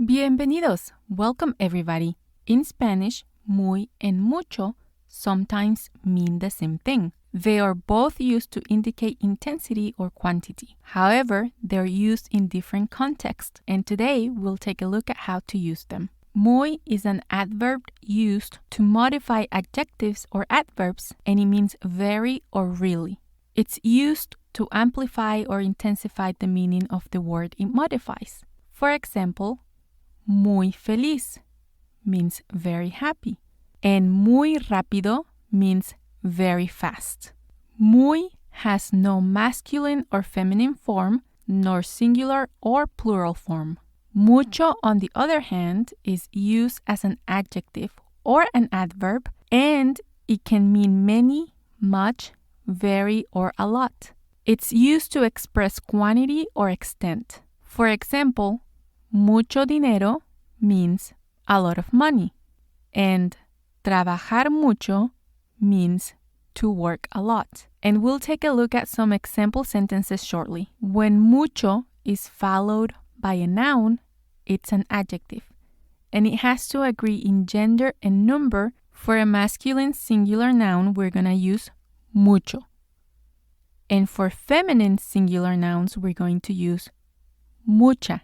Bienvenidos! Welcome everybody. In Spanish, muy and mucho sometimes mean the same thing. They are both used to indicate intensity or quantity. However, they're used in different contexts, and today we'll take a look at how to use them. Muy is an adverb used to modify adjectives or adverbs, and it means very or really. It's used to amplify or intensify the meaning of the word it modifies. For example, muy feliz means very happy, and muy rápido means very fast. Muy has no masculine or feminine form, nor singular or plural form. Mucho, on the other hand, is used as an adjective or an adverb, and it can mean many, much, very, or a lot. It's used to express quantity or extent. For example, mucho dinero means a lot of money, and trabajar mucho means to work a lot. And we'll take a look at some example sentences shortly. When mucho is followed by a noun, it's an adjective, and it has to agree in gender and number. For a masculine singular noun, we're going to use mucho. And for feminine singular nouns, we're going to use mucha.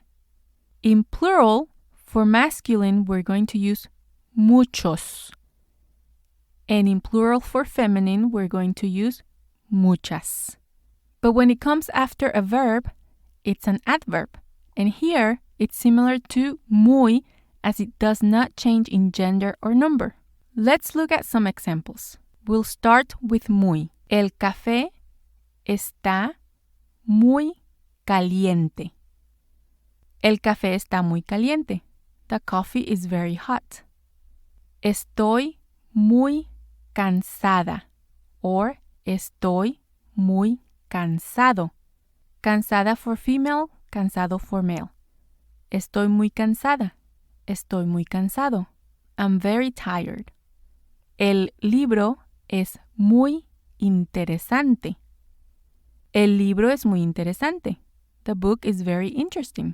In plural, for masculine, we're going to use muchos. And in plural for feminine, we're going to use muchas. But when it comes after a verb, it's an adverb. And here, it's similar to muy, as it does not change in gender or number. Let's look at some examples. We'll start with muy. El café está muy caliente. El café está muy caliente. The coffee is very hot. Estoy muy cansada, or estoy muy cansado. Cansada for female, cansado for male. Estoy muy cansada. Estoy muy cansado. I'm very tired. El libro es muy interesante. El libro es muy interesante. The book is very interesting.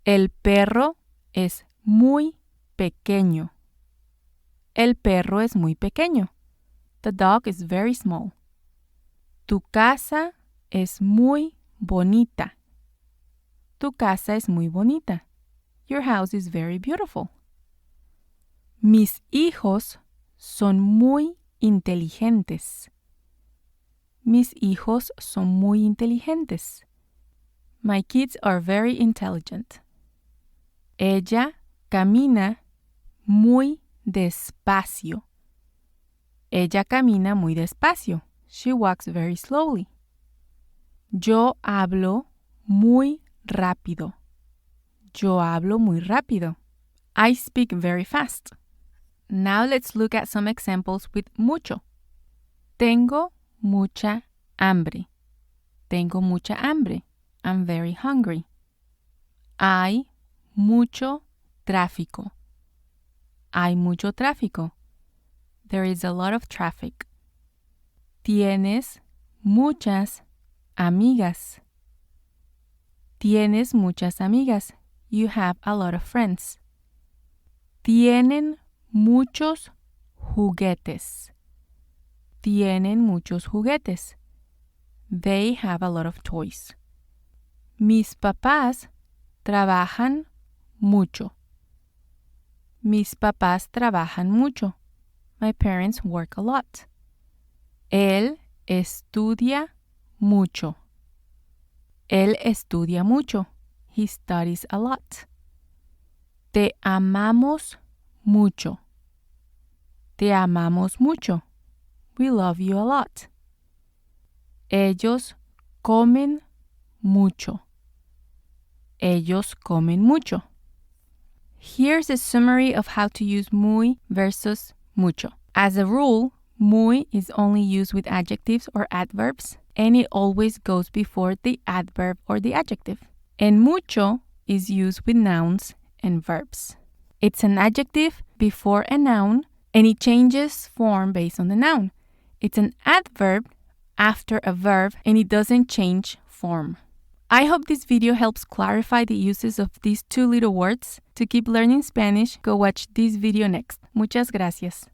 El perro es muy pequeño. El perro es muy pequeño. The dog is very small. Tu casa es muy bonita. Tu casa es muy bonita. Your house is very beautiful. Mis hijos son muy inteligentes. Mis hijos son muy inteligentes. My kids are very intelligent. Ella camina muy despacio. Ella camina muy despacio. She walks very slowly. Yo hablo muy rápido. Yo hablo muy rápido. I speak very fast. Now let's look at some examples with mucho. Tengo mucha hambre. Tengo mucha hambre. I'm very hungry. Hay mucho tráfico. Hay mucho tráfico. There is a lot of traffic. Tienes muchas amigas. Tienes muchas amigas. You have a lot of friends. Tienen muchos juguetes. Tienen muchos juguetes. They have a lot of toys. Mis papás trabajan mucho. Mis papás trabajan mucho. My parents work a lot. Él estudia mucho. Él estudia mucho. He studies a lot. Te amamos mucho. Te amamos mucho. We love you a lot. Ellos comen mucho. Ellos comen mucho. Here's a summary of how to use muy versus mucho. As a rule, muy is only used with adjectives or adverbs, and it always goes before the adverb or the adjective. And mucho is used with nouns and verbs. It's an adjective before a noun, and it changes form based on the noun. It's an adverb after a verb, and it doesn't change form. I hope this video helps clarify the uses of these two little words. To keep learning Spanish, go watch this video next. Muchas gracias.